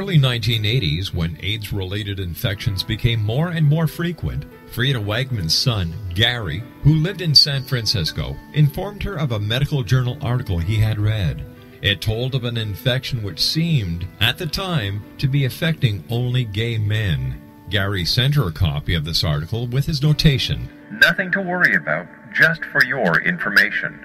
early 1980s, when AIDS-related infections became more and more frequent, Frida Wagman's son, Gary, who lived in San Francisco, informed her of a medical journal article he had read. It told of an infection which seemed, at the time, to be affecting only gay men. Gary sent her a copy of this article with his notation, "Nothing to worry about, just for your information."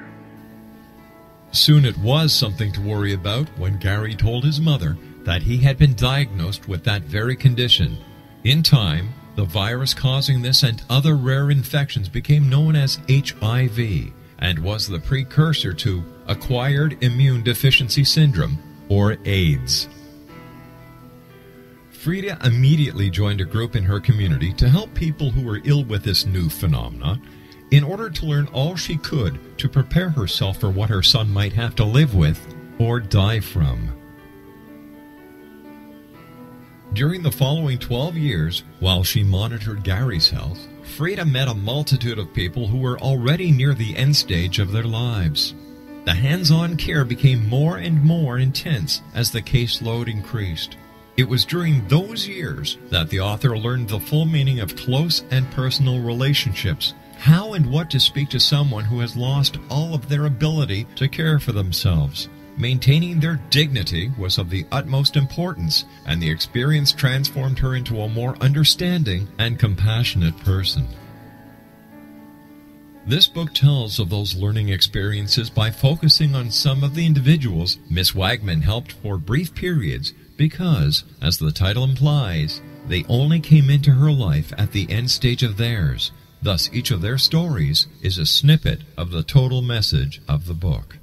Soon it was something to worry about when Gary told his mother that he had been diagnosed with that very condition. In time, the virus causing this and other rare infections became known as HIV and was the precursor to acquired immune deficiency syndrome, or AIDS. Frida immediately joined a group in her community to help people who were ill with this new phenomenon in order to learn all she could to prepare herself for what her son might have to live with or die from. During the following 12 years, while she monitored Gary's health, Frida met a multitude of people who were already near the end stage of their lives. The hands-on care became more and more intense as the caseload increased. It was during those years that the author learned the full meaning of close and personal relationships, how and what to speak to someone who has lost all of their ability to care for themselves. Maintaining their dignity was of the utmost importance, and the experience transformed her into a more understanding and compassionate person. This book tells of those learning experiences by focusing on some of the individuals Miss Wagman helped for brief periods because, as the title implies, they only came into her life at the end stage of theirs. Thus, each of their stories is a snippet of the total message of the book.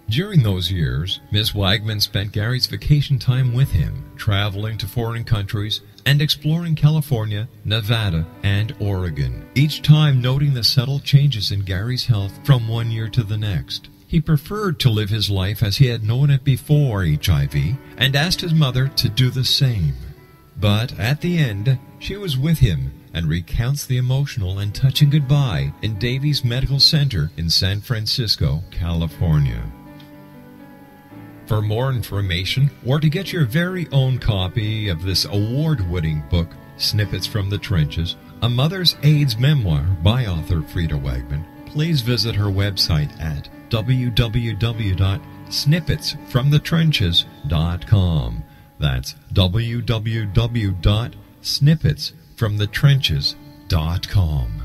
During those years, Miss Wagman spent Gary's vacation time with him, traveling to foreign countries and exploring California, Nevada, and Oregon, each time noting the subtle changes in Gary's health from one year to the next. He preferred to live his life as he had known it before HIV and asked his mother to do the same. But at the end, she was with him and recounts the emotional and touching goodbye in Davies Medical Center in San Francisco, California. For more information, or to get your very own copy of this award-winning book, Snippets from the Trenches, a mother's AIDS memoir by author Frida Wagman, please visit her website at www.snippetsfromthetrenches.com. That's www.snippetsfromthetrenches.com.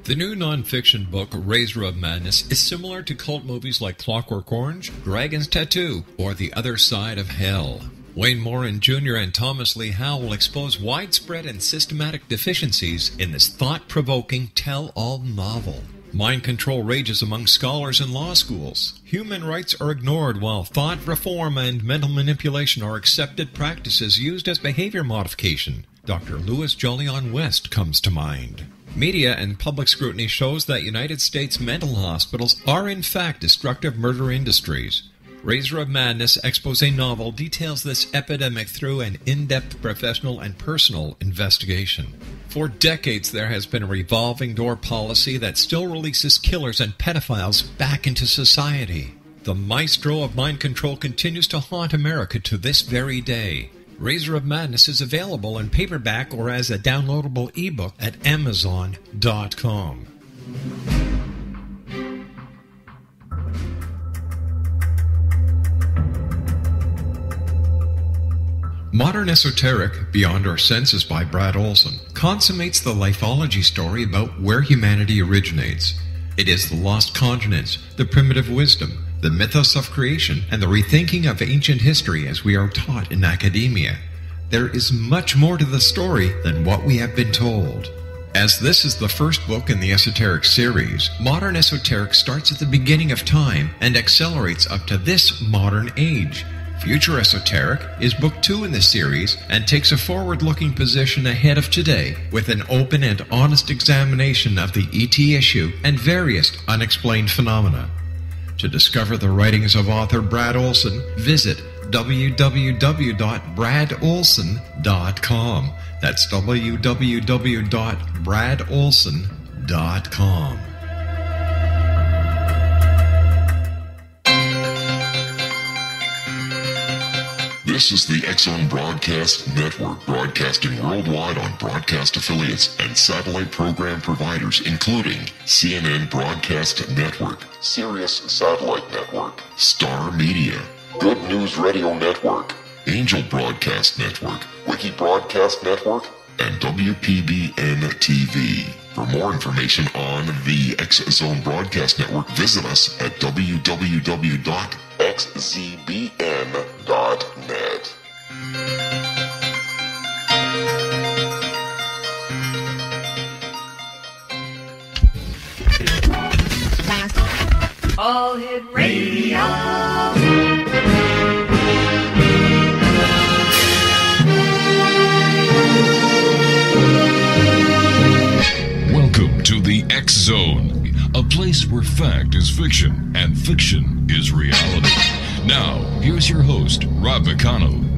The new nonfiction book, Razor of Madness, is similar to cult movies like Clockwork Orange, Dragon's Tattoo, or The Other Side of Hell. Wayne Morin Jr. and Thomas Lee Howell will expose widespread and systematic deficiencies in this thought-provoking tell-all novel. Mind control rages among scholars in law schools. Human rights are ignored while thought reform and mental manipulation are accepted practices used as behavior modification. Dr. Louis Jolyon West comes to mind. Media and public scrutiny shows that United States mental hospitals are in fact destructive murder industries. Razor of Madness expose novel details this epidemic through an in-depth professional and personal investigation. For decades there has been a revolving door policy that still releases killers and pedophiles back into society. The maestro of mind control continues to haunt America to this very day. Razor of Madness is available in paperback or as a downloadable ebook at Amazon.com. Modern Esoteric, Beyond Our Senses by Brad Olson, consummates the lifeology story about where humanity originates. It is the lost continents, the primitive wisdom, the mythos of creation, and the rethinking of ancient history as we are taught in academia. There is much more to the story than what we have been told. As this is the first book in the Esoteric series, Modern Esoteric starts at the beginning of time and accelerates up to this modern age. Future Esoteric is book 2 in the series and takes a forward-looking position ahead of today with an open and honest examination of the ET issue and various unexplained phenomena. To discover the writings of author Brad Olson, visit www.bradolson.com. That's www.bradolson.com. This is the X-Zone Broadcast Network, broadcasting worldwide on broadcast affiliates and satellite program providers, including CNN Broadcast Network, Sirius Satellite Network, Star Media, Good News Radio Network, Angel Broadcast Network, Wiki Broadcast Network, and WPBN TV. For more information on the X-Zone Broadcast Network, visit us at www.xzbn.net. All Hit Radio. Welcome to the X-Zone, a place where fact is fiction and fiction is reality. Now, here's your host, Rob McConnell.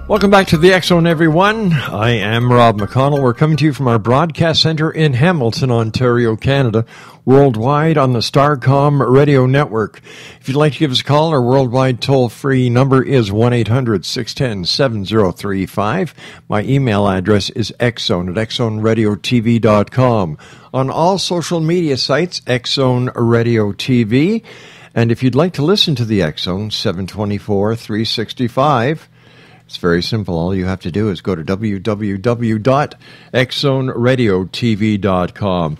Welcome back to the X-Zone, everyone. I am Rob McConnell. We're coming to you from our broadcast center in Hamilton, Ontario, Canada, worldwide on the Starcom radio network. If you'd like to give us a call, our worldwide toll-free number is 1-800-610-7035. My email address is xzone@xzoneradiotv.com. On all social media sites, X-Zone Radio TV. And if you'd like to listen to the X-Zone, 724-365, it's very simple. All you have to do is go to www.xzoneradiotv.com.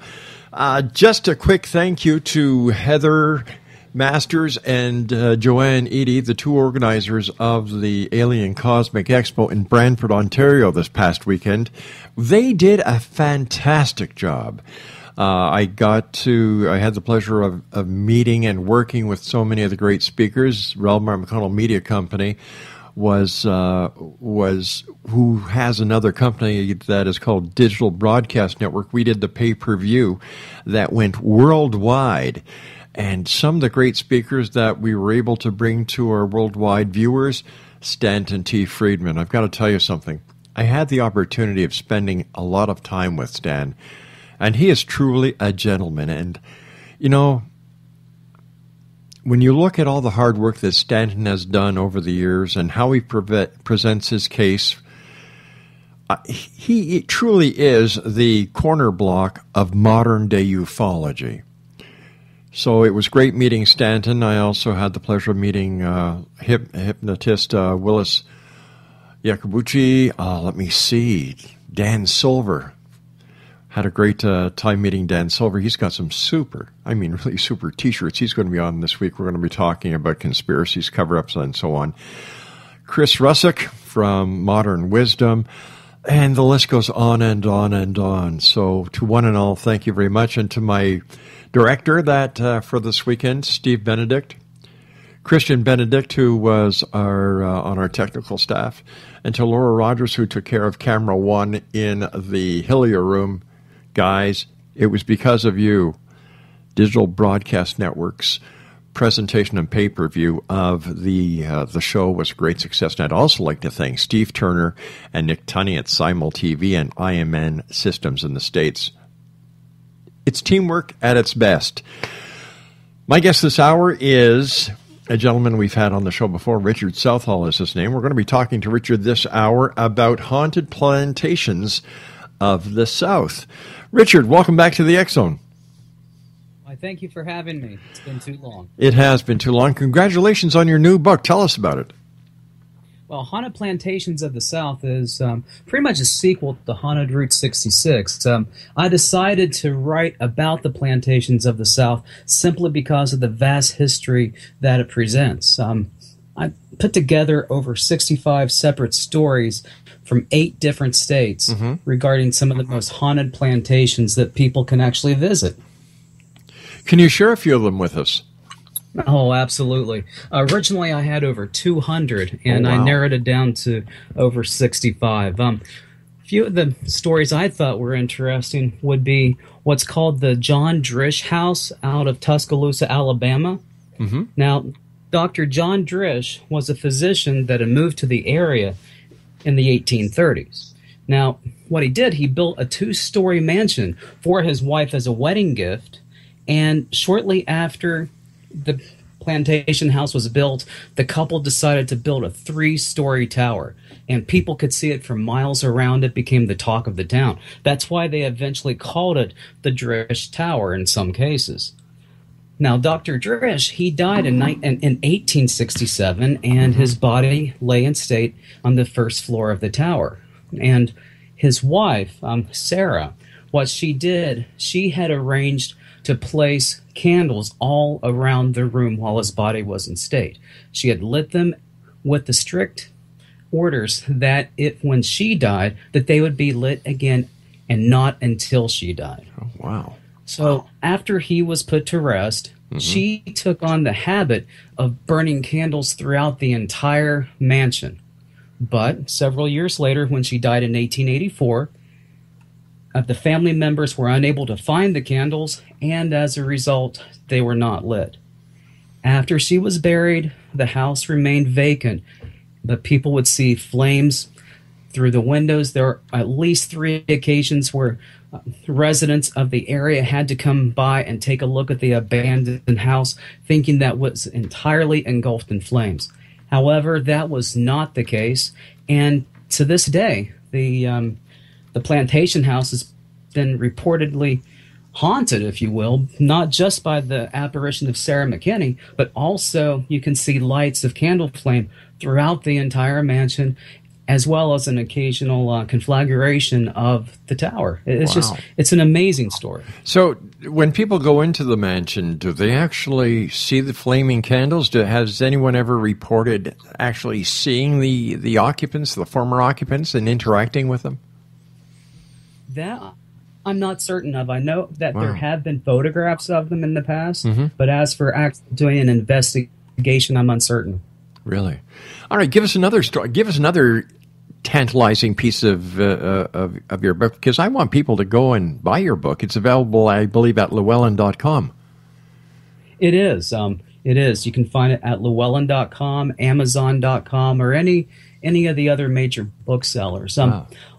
Just a quick thank you to Heather Masters and Joanne Eady, the two organizers of the Alien Cosmic Expo in Brantford, Ontario this past weekend. They did a fantastic job. I had the pleasure of meeting and working with so many of the great speakers. rel-mar McConnell Media Company was who has another company that is called Digital Broadcast Network. We did the pay-per-view that went worldwide, and some of the great speakers that we were able to bring to our worldwide viewers, Stanton T. Friedman. I've got to tell you something. I had the opportunity of spending a lot of time with Stan, and he is truly a gentleman. And, you know, when you look at all the hard work that Stanton has done over the years and how he presents his case, he truly is the corner block of modern-day ufology. So it was great meeting Stanton. I also had the pleasure of meeting hypnotist Willis Yacobucci. Let me see, Dan Silver. Had a great time meeting Dan Silver. He's got some really super T-shirts. He's going to be on this week. We're going to be talking about conspiracies, cover-ups, and so on. Chris Russick from Modern Wisdom. And the list goes on and on and on. So to one and all, thank you very much. And to my director for this weekend, Steve Benedict, Christian Benedict, who was on our technical staff, and to Laura Rogers, who took care of camera one in the Hillier room. Guys, it was because of you. Digital Broadcast Network's presentation and pay-per-view of the show was a great success. And I'd also like to thank Steve Turner and Nick Tunney at Simul TV and IMN Systems in the States. It's teamwork at its best. My guest this hour is a gentleman we've had on the show before. Richard Southall is his name. We're going to be talking to Richard this hour about haunted plantations of the South. Richard, welcome back to the X-Zone. I thank you for having me. It's been too long. It has been too long. Congratulations on your new book. Tell us about it. Well, Haunted Plantations of the South is pretty much a sequel to Haunted Route 66. I decided to write about the plantations of the South simply because of the vast history that it presents. I put together over 65 separate stories from 8 different states regarding some of the most haunted plantations that people can actually visit. Can you share a few of them with us? Oh, absolutely. Originally, I had over 200, and Oh, wow. I narrowed it down to over 65. A few of the stories I thought were interesting would be what's called the John Drish House out of Tuscaloosa, Alabama. Now, Dr. John Drish was a physician that had moved to the area in the 1830s. Now, what he did, he built a 2-story mansion for his wife as a wedding gift, and shortly after the plantation house was built, the couple decided to build a 3-story tower, and people could see it for miles around. It became the talk of the town. That's why they eventually called it the Drish Tower in some cases. Now, Dr. Drish, he died in 1867, and his body lay in state on the first floor of the tower. And his wife, Sarah, what she did, she had arranged to place candles all around the room while his body was in state. She had lit them with the strict orders that when she died, that they would be lit again and not until she died. Oh, wow. So after he was put to rest, she took on the habit of burning candles throughout the entire mansion. But several years later, when she died in 1884, the family members were unable to find the candles, and as a result, they were not lit. After she was buried, the house remained vacant, but people would see flames through the windows. There were at least 3 occasions where residents of the area had to come by and take a look at the abandoned house, thinking that was entirely engulfed in flames. However, that was not the case, and to this day, the plantation house has been reportedly haunted, if you will, not just by the apparition of Sarah McKinney, but also you can see lights of candle flame throughout the entire mansion, as well as an occasional conflagration of the tower. It's an amazing story. So when people go into the mansion, do they actually see the flaming candles? Has anyone ever reported actually seeing the occupants, the former occupants, and interacting with them? That I'm not certain of. I know that there have been photographs of them in the past, but as for actually doing an investigation, I'm uncertain. Really? All right, give us another story. Give us another tantalizing piece of your book, because I want people to go and buy your book. It's available, I believe, at llewellyn.com. It is. It is. You can find it at llewellyn.com, amazon.com, or any of the other major booksellers.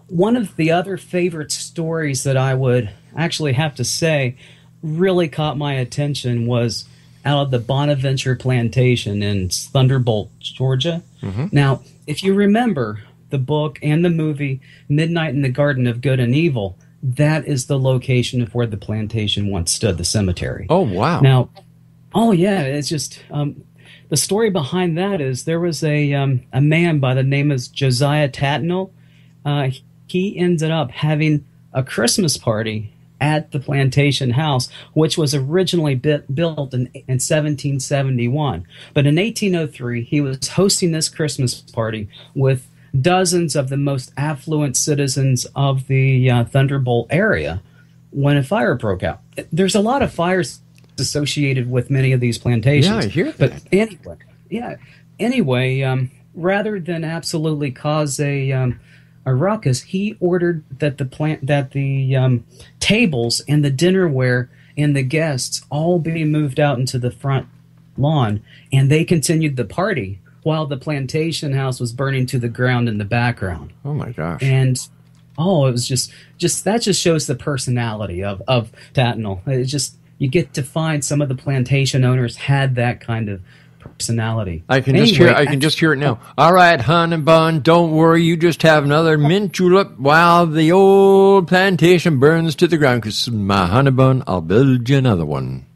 One of the other favorite stories that I would actually have to say really caught my attention was out of the Bonaventure Plantation in Thunderbolt, Georgia. Now, if you remember the book and the movie Midnight in the Garden of Good and Evil, that is the location of where the plantation once stood, the cemetery. Oh, wow. Now, it's just the story behind that is there was a man by the name of Josiah Tatnall. He ended up having a Christmas party at the plantation house, which was originally built in 1771. But in 1803, he was hosting this Christmas party with dozens of the most affluent citizens of the Thunderbolt area when a fire broke out. There's a lot of fires associated with many of these plantations. Yeah, I hear that. But anyway, rather than absolutely cause a ruckus, he ordered that the tables and the dinnerware and the guests all be moved out into the front lawn, and they continued the party while the plantation house was burning to the ground in the background. Oh my gosh! And it was just that just shows the personality of Tatnall. It just, you get to find some of the plantation owners had that kind of personality. I can just hear it now. All right, honey bun, don't worry. You just have another mint julep while the old plantation burns to the ground. Because my honey bun, I'll build you another one.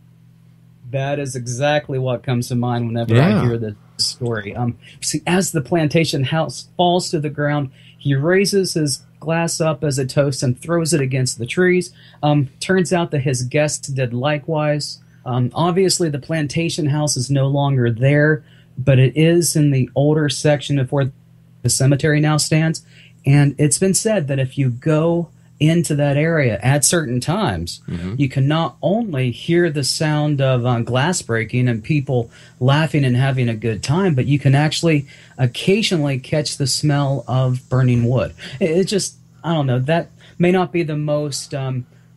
That is exactly what comes to mind whenever I hear this story. See, as the plantation house falls to the ground, he raises his glass up as a toast and throws it against the trees. Turns out that his guests did likewise. Obviously, the plantation house is no longer there, but it is in the older section of where the cemetery now stands. And it's been said that if you go into that area at certain times, you can not only hear the sound of glass breaking and people laughing and having a good time, but you can actually occasionally catch the smell of burning wood. It just, I don't know, that may not be the most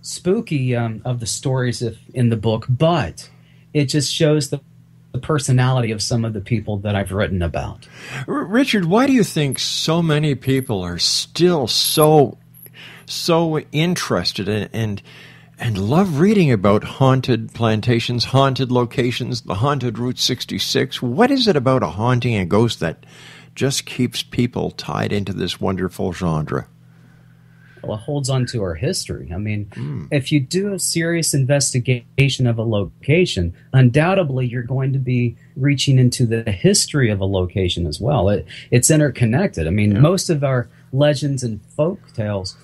spooky of the stories in the book, but it just shows the personality of some of the people that I've written about. Richard, why do you think so many people are still so interested and love reading about haunted plantations, haunted locations, the haunted Route 66? What is it about a haunting and ghost that just keeps people tied into this wonderful genre? Well, it holds on to our history. I mean, if you do a serious investigation of a location, undoubtedly you're going to be reaching into the history of a location as well. It's interconnected. I mean, most of our legends and folk tales,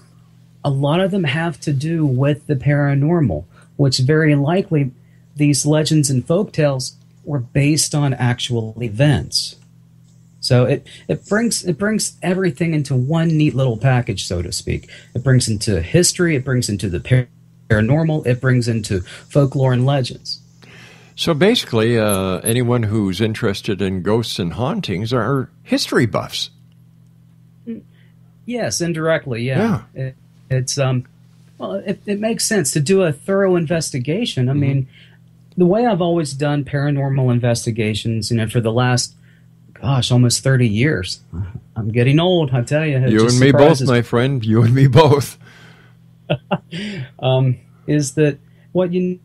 a lot of them have to do with the paranormal, which very likely these legends and folk tales were based on actual events. So it brings everything into one neat little package, so to speak. It brings into history, it brings into the paranormal, it brings into folklore and legends. So basically, anyone who's interested in ghosts and hauntings are history buffs. Yes, indirectly, yeah. It makes sense to do a thorough investigation. I mean, the way I've always done paranormal investigations, for the last, almost 30 years. I'm getting old, I tell you. You and me both, my friend. You and me both. Is that what you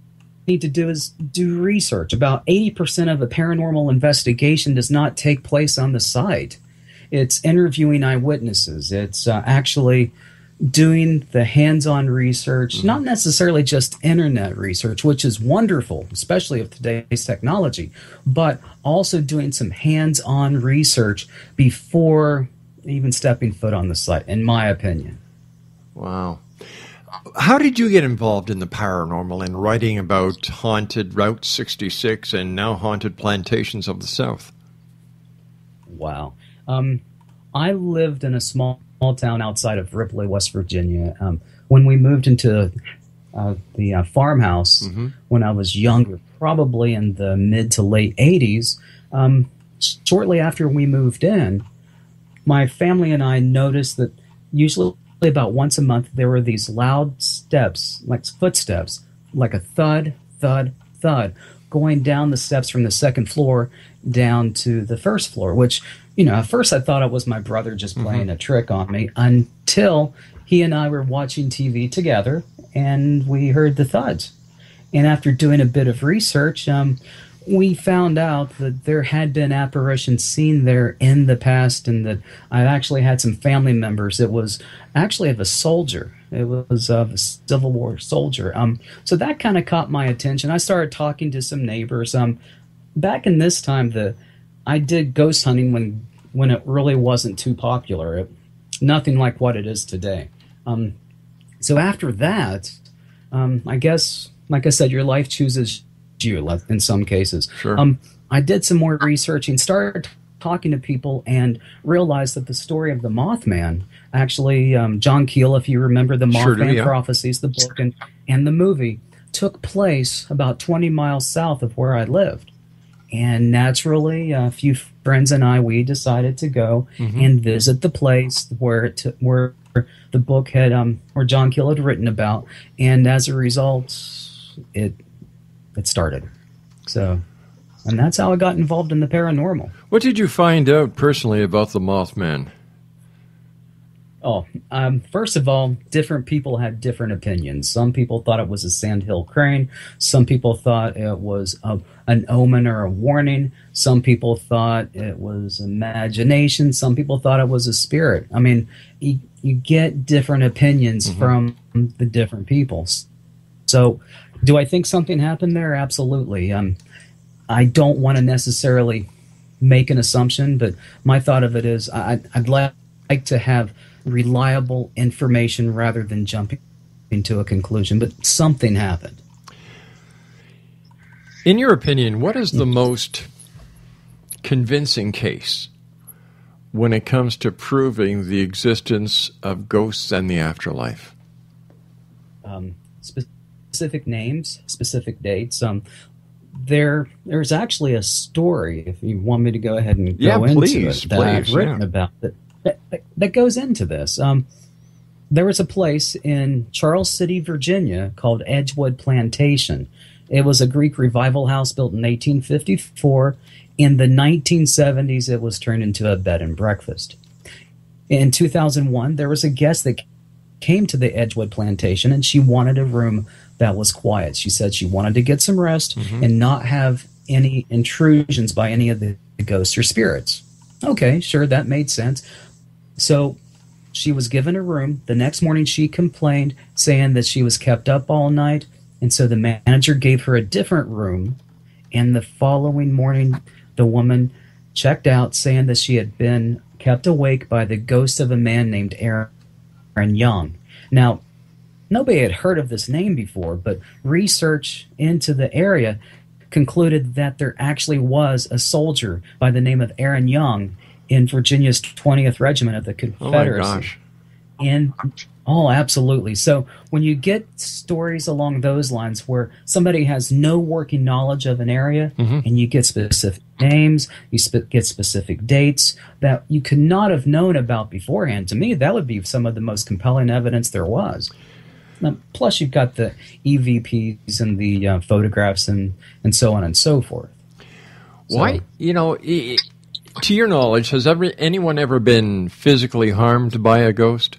need to do is do research. About 80% of a paranormal investigation does not take place on the site. It's interviewing eyewitnesses. It's actually doing the hands-on research, not necessarily just internet research, which is wonderful, especially with today's technology, but also doing some hands-on research before even stepping foot on the site, in my opinion. Wow. How did you get involved in the paranormal and writing about haunted Route 66 and now haunted plantations of the South? Wow. I lived in a small town outside of Ripley, West Virginia. When we moved into the farmhouse when I was younger, probably in the mid to late 80s, shortly after we moved in, my family and I noticed that usually about once a month there were these loud steps, like footsteps, like a thud, thud, thud, going down the steps from the second floor down to the first floor, which, at first I thought it was my brother just playing a trick on me until he and I were watching TV together and we heard the thuds. And after doing a bit of research, we found out that there had been apparitions seen there in the past and that I actually had some family members. It was actually of a soldier. It was of a Civil War soldier. So that kind of caught my attention. I started talking to some neighbors. Back in this time, I did ghost hunting when it really wasn't too popular. Nothing like what it is today. So after that, I guess, like I said, your life chooses you in some cases. Sure. I did some more researching, started talking to people, and realized that the story of the Mothman, actually, John Keel, if you remember the Mothman Prophecies, the book and the movie, took place about 20 miles south of where I lived. And naturally, a few friends and I, we decided to go and visit the place where the book had, or John Keel had written about. And as a result, it started. So, and that's how I got involved in the paranormal. What did you find out personally about the Mothman? First of all, different people had different opinions. Some people thought it was a sandhill crane. Some people thought it was an omen or a warning. Some people thought it was imagination. Some people thought it was a spirit. I mean, you get different opinions from the different people. So, do I think something happened there? Absolutely. I don't want to necessarily make an assumption, but my thought of it is I'd like to have reliable information rather than jumping into a conclusion, but something happened. In your opinion, what is the most convincing case when it comes to proving the existence of ghosts and the afterlife? Specific names, specific dates. There's actually a story, if you want me to go ahead and go into it, that I've written about that goes into this. There was a place in Charles City, Virginia, called Edgewood Plantation. It was a Greek revival house built in 1854. In the 1970s, it was turned into a bed and breakfast. In 2001, there was a guest that came to the Edgewood Plantation, and she wanted a room that was quiet. She said she wanted to get some rest and not have any intrusions by any of the ghosts or spirits. Okay, sure, that made sense. So she was given a room. The next morning she complained, saying that she was kept up all night, and so the manager gave her a different room. And the following morning, the woman checked out, saying that she had been kept awake by the ghost of a man named Aaron Young. Now, nobody had heard of this name before, but research into the area concluded that there actually was a soldier by the name of Aaron Young in Virginia's 20th Regiment of the Confederacy. Oh, my gosh. And, absolutely. So when you get stories along those lines where somebody has no working knowledge of an area and you get specific names, you get specific dates that you could not have known about beforehand, to me, that would be some of the most compelling evidence there was. Now, plus, you've got the EVPs and the photographs and so on and so forth. Why, to your knowledge, has anyone ever been physically harmed by a ghost?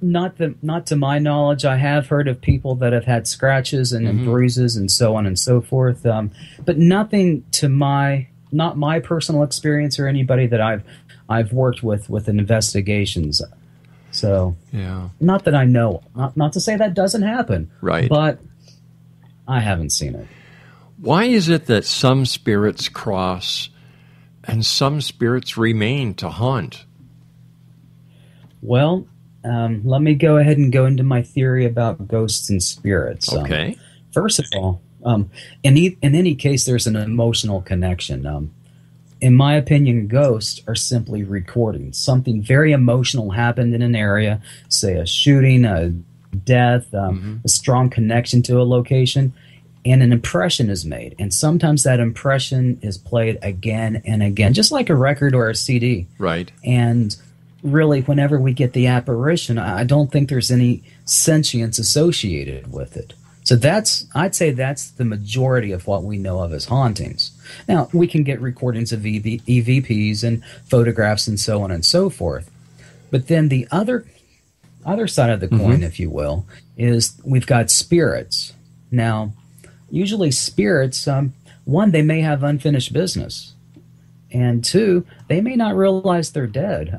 Not to my knowledge. I have heard of people that have had scratches and bruises and so on and so forth, but nothing not my personal experience or anybody that I've worked with in investigations. So, not that I know. Not to say that doesn't happen, right? But I haven't seen it. Why is it that some spirits cross and some spirits remain to haunt? Well, let me go ahead and go into my theory about ghosts and spirits. Okay. First of all, in any case, there's an emotional connection. In my opinion, ghosts are simply recordings. Something very emotional happened in an area, say a shooting, a death, a strong connection to a location, and an impression is made. And sometimes that impression is played again and again, just like a record or a CD. Right. And really, whenever we get the apparition, I don't think there's any sentience associated with it. So I'd say that's the majority of what we know of as hauntings. Now, we can get recordings of EVPs and photographs and so on and so forth. But then the other side of the coin, if you will, is we've got spirits. Now, usually spirits, one, they may have unfinished business. And two, they may not realize they're dead.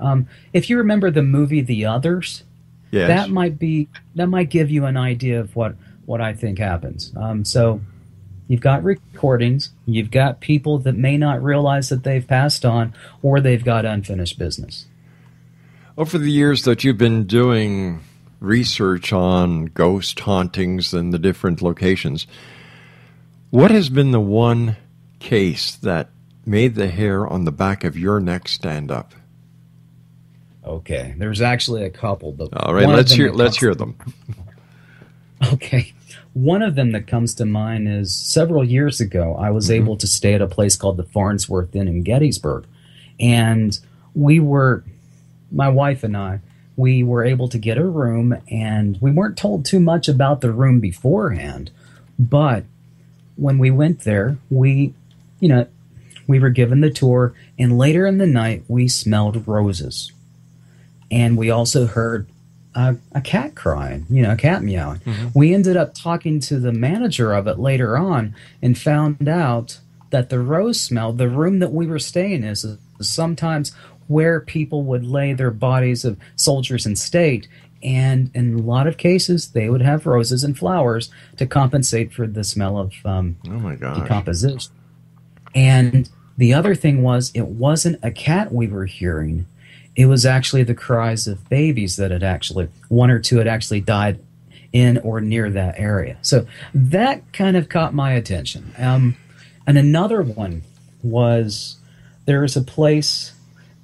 If you remember the movie The Others, yes, that might give you an idea of what I think happens. So you've got recordings, you've got people that may not realize that they've passed on, or they've got unfinished business. Over the years that you've been doing research on ghost hauntings and the different locations, what has been the one case that made the hair on the back of your neck stand up? Okay, there's actually a couple. But all right, let's hear them. Okay. One of them that comes to mind is several years ago, I was able to stay at a place called the Farnsworth Inn in Gettysburg. And my wife and I, we were able to get a room, and we weren't told too much about the room beforehand. But when we went there, we were given the tour, and later in the night, we smelled roses. And we also heard a cat crying, a cat meowing. We ended up talking to the manager of it later on and found out that the rose smell, the room that we were staying in, is sometimes where people would lay their bodies of soldiers in state. And in a lot of cases, they would have roses and flowers to compensate for the smell of decomposition. And the other thing was, it wasn't a cat we were hearing. It was actually the cries of babies that one or two had actually died in or near that area. So that kind of caught my attention. And another one was, there is a place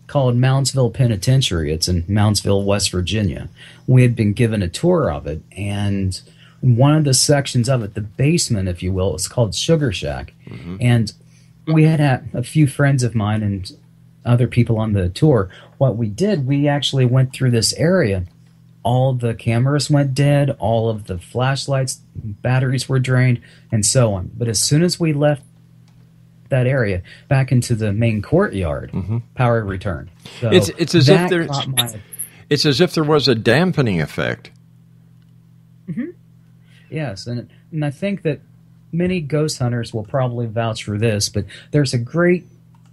called Moundsville Penitentiary. It's in Moundsville, West Virginia. We had been given a tour of it, and one of the sections of it, the basement, if you will, it's called Sugar Shack. Mm-hmm. And we had a few friends of mine and other people on the tour. What we did, we actually went through this area. All the cameras went dead, all of the flashlights, batteries were drained, and so on. But as soon as we left that area back into the main courtyard, power returned. So it's as if there was a dampening effect. Mm-hmm. Yes, and I think that many ghost hunters will probably vouch for this, but there's a great,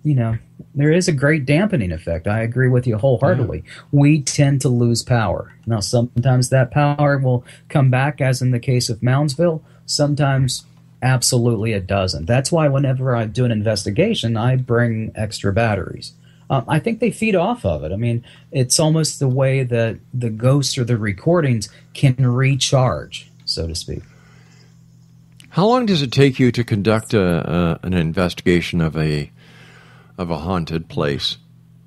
there is a great dampening effect. I agree with you wholeheartedly. Yeah. We tend to lose power. Now, sometimes that power will come back, as in the case of Moundsville. Sometimes absolutely it doesn't. That's why whenever I do an investigation, I bring extra batteries. I think they feed off of it. I mean, it's almost the way that the ghosts or the recordings can recharge, so to speak. How long does it take you to conduct an investigation of a haunted place,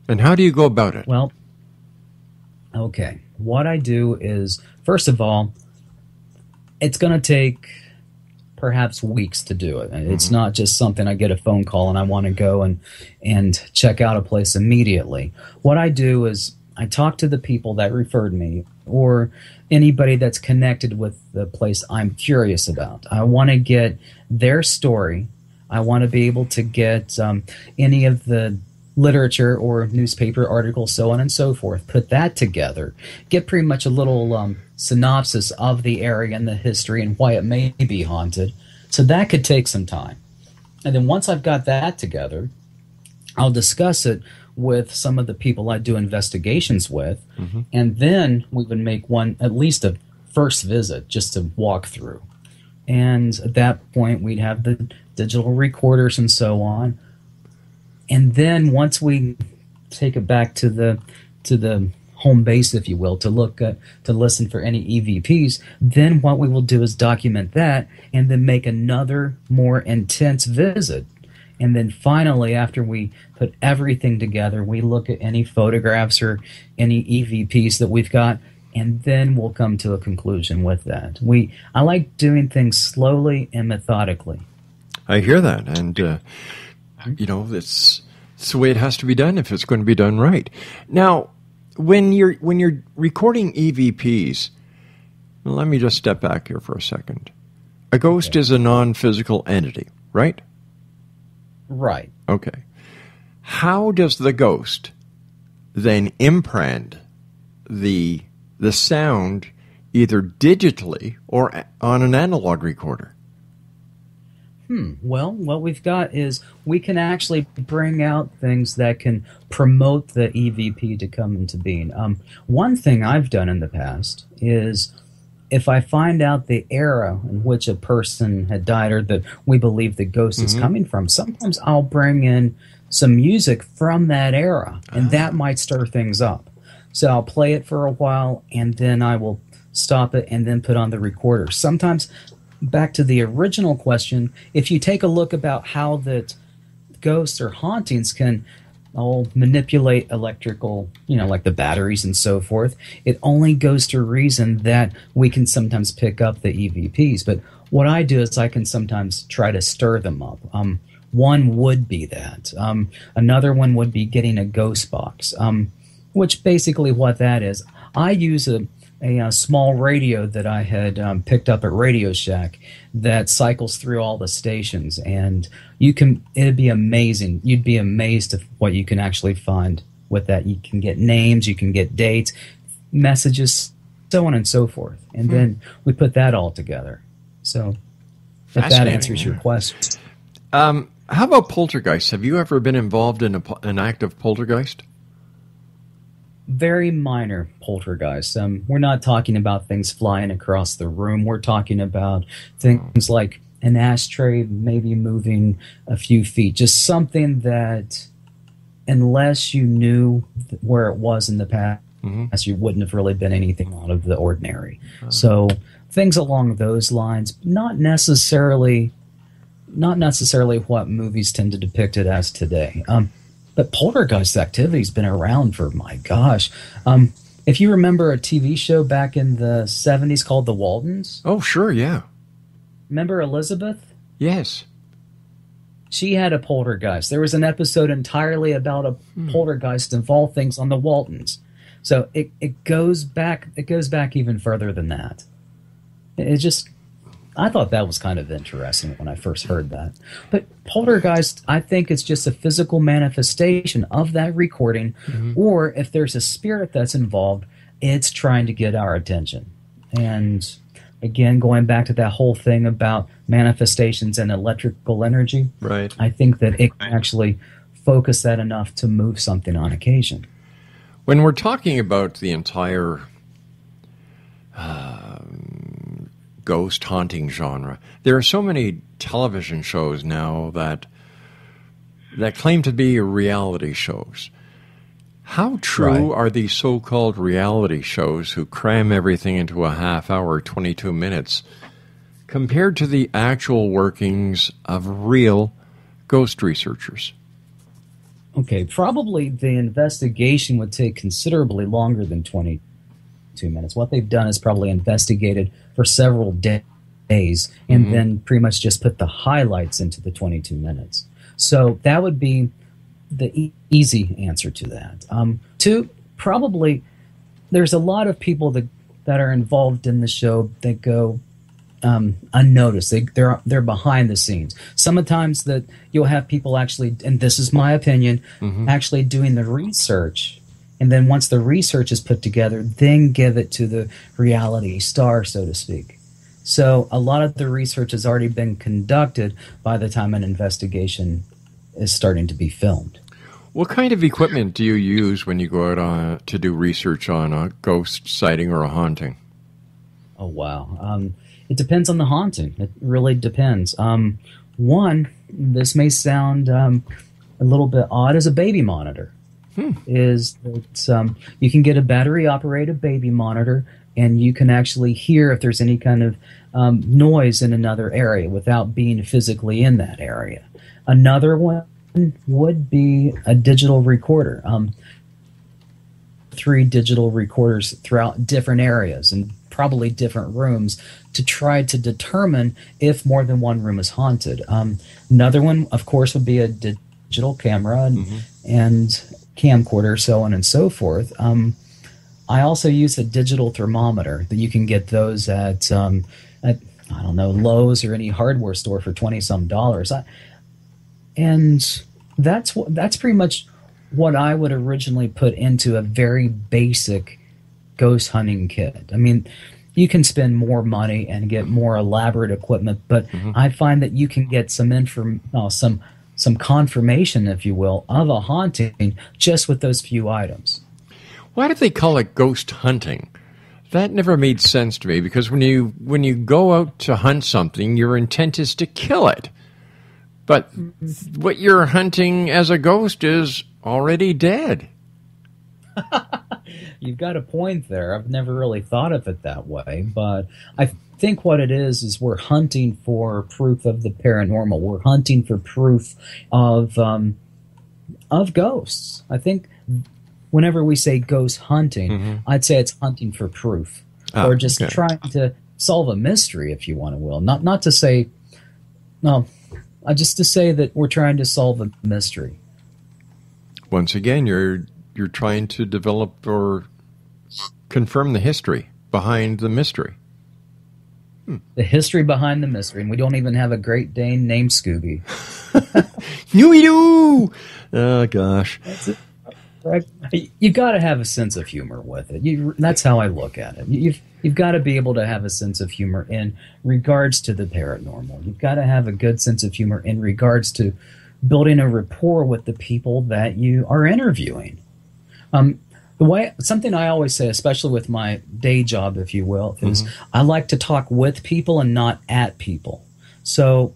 and how do you go about it? Well, okay. What I do is, first of all, it's going to take perhaps weeks to do it. It's not just something I get a phone call and I want to go and check out a place immediately. What I do is I talk to the people that referred me, or anybody that's connected with the place I'm curious about. I want to get their story. I want to be able to get any of the literature or newspaper articles, so on and so forth, put that together, get pretty much a little synopsis of the area and the history and why it may be haunted. So that could take some time. And then once I've got that together, I'll discuss it with some of the people I do investigations with, and then we would make at least a first visit just to walk through. And at that point, we'd have the digital recorders and so on. And then once we take it back to the home base, if you will, to listen for any EVPs, then what we will do is document that and then make another more intense visit. And then finally, after we put everything together, we look at any photographs or any EVPs that we've got, and then we'll come to a conclusion with that. I like doing things slowly and methodically. I hear that, and it's the way it has to be done if it's going to be done right. Now, when you're recording EVPs, let me just step back here for a second. A ghost is a non-physical entity, right? Right. Okay. How does the ghost then imprint the sound either digitally or on an analog recorder? Well, what we've got is we can actually bring out things that can promote the EVP to come into being. One thing I've done in the past is, if I find out the era in which a person had died or that we believe the ghost is coming from, sometimes I'll bring in some music from that era, and that might stir things up. So I'll play it for a while, and then I will stop it and then put on the recorder. Sometimes, back to the original question, if you take a look about how that ghosts or hauntings can manipulate electrical, like the batteries and so forth, it only goes to reason that we can sometimes pick up the EVPs. But what I do is I can sometimes try to stir them up. One would be that. Another one would be getting a ghost box, which basically what that is, I use a small radio that I had picked up at Radio Shack that cycles through all the stations, and it'd be amazing. You'd be amazed at what you can actually find with that. You can get names, you can get dates, messages, so on and so forth. And then we put that all together. So if that answers your question. How about poltergeist? Have you ever been involved in an active poltergeist? Very minor poltergeist. We're not talking about things flying across the room. We're talking about things like an ashtray maybe moving a few feet. Just something that, unless you knew where it was in the past, you wouldn't have really been anything out of the ordinary. So things along those lines, not necessarily, not necessarily what movies tend to depict it as today. But poltergeist activity's been around for, my gosh. If you remember a TV show back in the 70s called The Waltons. Oh, sure, yeah. Remember Elizabeth? Yes. She had a poltergeist. There was an episode entirely about a poltergeist of all things on The Waltons. So it goes back even further than that. I thought that was kind of interesting when I first heard that. But poltergeist, I think it's just a physical manifestation of that recording, or if there's a spirit that's involved, it's trying to get our attention. And again, going back to that whole thing about manifestations and electrical energy, right? I think that it can actually focus that enough to move something on occasion. When we're talking about the entire ghost haunting genre, there are so many television shows now that claim to be reality shows. How true are these so-called reality shows who cram everything into a half hour, 22 minutes, compared to the actual workings of real ghost researchers? Okay, probably the investigation would take considerably longer than 22 minutes. What they've done is probably investigated for several days and then pretty much just put the highlights into the 22 minutes. So that would be the easy answer to that. Two, probably there's a lot of people that are involved in the show that go unnoticed. They're behind the scenes. Sometimes that you'll have people actually, and this is my opinion, actually doing the research. And then once the research is put together, then give it to the reality star, so to speak. So a lot of the research has already been conducted by the time an investigation is starting to be filmed. What kind of equipment do you use when you go out to do research on a ghost sighting or a haunting? Oh, wow. It depends on the haunting. It really depends. One, this may sound a little bit odd, is a baby monitor. Is that you can get a battery-operated baby monitor, and you can actually hear if there's any kind of noise in another area without being physically in that area. Another one would be a digital recorder. 3 digital recorders throughout different areas and probably different rooms to try to determine if more than one room is haunted. Another one, of course, would be a digital camera and camcorder, so on and so forth. I also use a digital thermometer that you can get those at I don't know, Lowe's or any hardware store for $20-some. And that's pretty much what I would originally put into a very basic ghost hunting kit. I mean, you can spend more money and get more elaborate equipment, but I find that you can get some confirmation, if you will, of a haunting just with those few items. Why do they call it ghost hunting? That never made sense to me, because when you go out to hunt something, your intent is to kill it. But what you're hunting as a ghost is already dead. You've got a point there. I've never really thought of it that way, but I think what it is we're hunting for proof of the paranormal. We're hunting for proof of ghosts. I think whenever we say ghost hunting, I'd say it's hunting for proof, or just trying to solve a mystery, if you want to will. Not to say, no, just to say that we're trying to solve a mystery. Once again, you're trying to develop or confirm the history behind the mystery. The history behind the mystery, and we don't even have a Great Dane named Scooby. Doo-doo! Oh, gosh. Right? You've got to have a sense of humor with it. That's how I look at it. You've got to be able to have a sense of humor in regards to the paranormal. You've got to have a good sense of humor in regards to building a rapport with the people that you are interviewing. Something I always say, especially with my day job, if you will, is I like to talk with people and not at people. So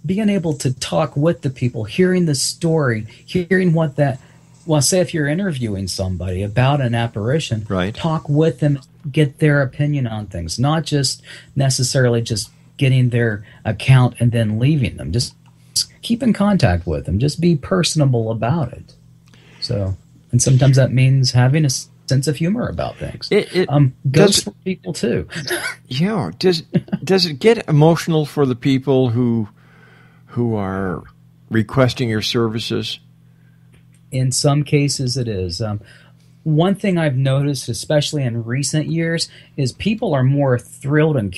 being able to talk with the people, hearing the story, hearing what that, well, say if you're interviewing somebody about an apparition, talk with them, get their opinion on things, not just necessarily just getting their account and then leaving them. Just keep in contact with them. Just be personable about it. So, and sometimes that means having a sense of humor about things. Ghosts for people too. Yeah. Does it get emotional for the people who are requesting your services? In some cases, it is. One thing I've noticed, especially in recent years, is people are more thrilled and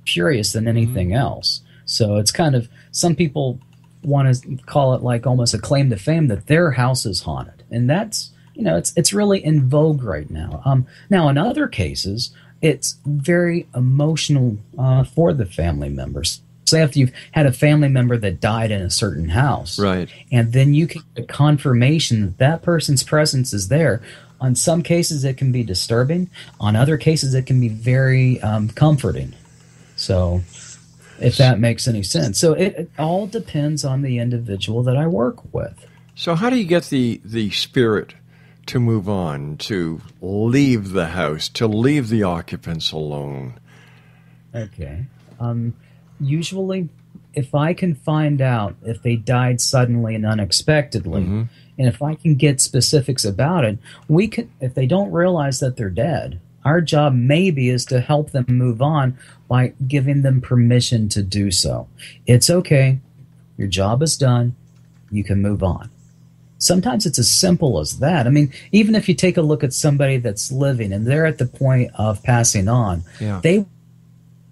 curious than anything else. So it's kind of, some people want to call it like almost a claim to fame that their house is haunted. And that's, it's really in vogue right now. Now, in other cases, it's very emotional for the family members. Say if you've had a family member that died in a certain house, right, and then you can get confirmation that that person's presence is there. On some cases, it can be disturbing. On other cases, it can be very comforting. So, if that makes any sense. So, it all depends on the individual that I work with. So, how do you get the spirit to move on, to leave the house, to leave the occupants alone? Okay. Usually, if I can find out if they died suddenly and unexpectedly, and if I can get specifics about it, we can. If they don't realize that they're dead, our job maybe is to help them move on by giving them permission to do so. It's okay. Your job is done. You can move on. Sometimes it's as simple as that. I mean, even if you take a look at somebody that's living and they're at the point of passing on, they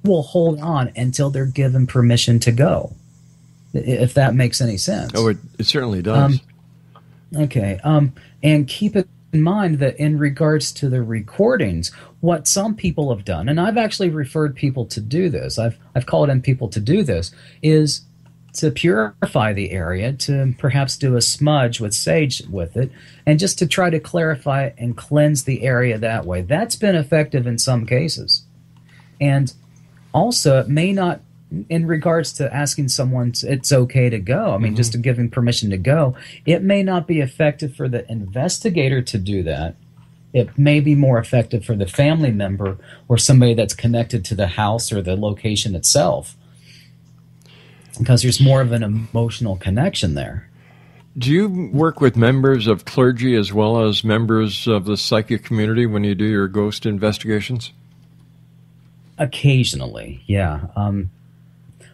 will hold on until they're given permission to go, if that makes any sense. Oh, it certainly does. Okay. And keep in mind that in regards to the recordings, what some people have done, and I've actually referred people to do this, I've called in people to do this, is to purify the area, to perhaps do a smudge with sage with it, and just to try to clarify and cleanse the area that way. That's been effective in some cases. And also, it may not, in regards to asking someone it's okay to go, I mean, just to give them permission to go, it may not be effective for the investigator to do that. It may be more effective for the family member or somebody that's connected to the house or the location itself, because there's more of an emotional connection there. Do you work with members of clergy as well as members of the psychic community when you do your ghost investigations? Occasionally, yeah.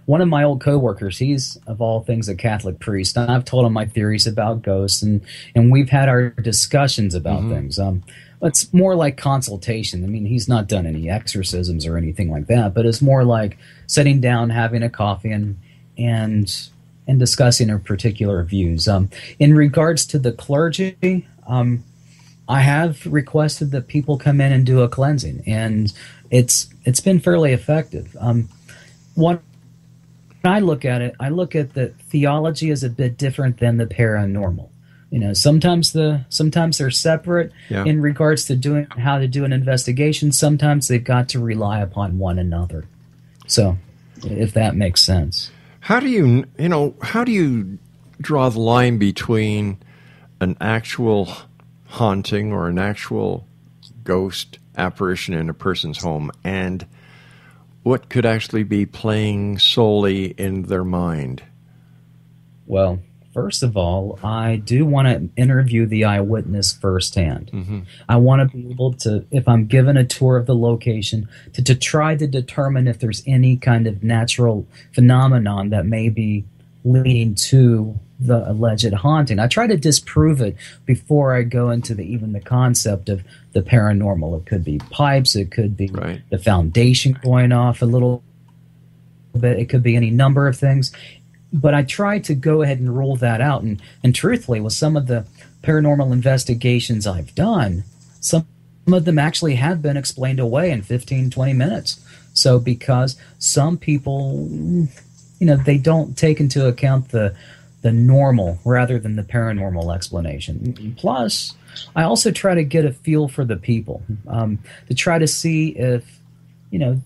One of my old coworkers, he's of all things a Catholic priest, and I've told him my theories about ghosts, and we've had our discussions about things. It's more like consultation. I mean, he's not done any exorcisms or anything like that, but it's more like sitting down, having a coffee, and discussing our particular views. In regards to the clergy, I have requested that people come in and do a cleansing, and it's been fairly effective. When I look at it, I look at the theology is a bit different than the paranormal. Sometimes they're separate in regards to how to do an investigation. Sometimes they've got to rely upon one another. So, if that makes sense. How do you draw the line between an actual haunting or an actual ghost apparition in a person's home and what could actually be playing solely in their mind? Well, first of all, I do want to interview the eyewitness firsthand. I want to be able to, if I'm given a tour of the location, to try to determine if there's any kind of natural phenomenon that may be leading to the alleged haunting. I try to disprove it before I go into even the concept of the paranormal. It could be pipes, it could be the foundation going off a little bit, it could be any number of things. But I try to go ahead and rule that out. And truthfully, with some of the paranormal investigations I've done, some of them actually have been explained away in 15, 20 minutes. So because some people, they don't take into account the normal rather than the paranormal explanation. Plus, I also try to get a feel for the people, to try to see if,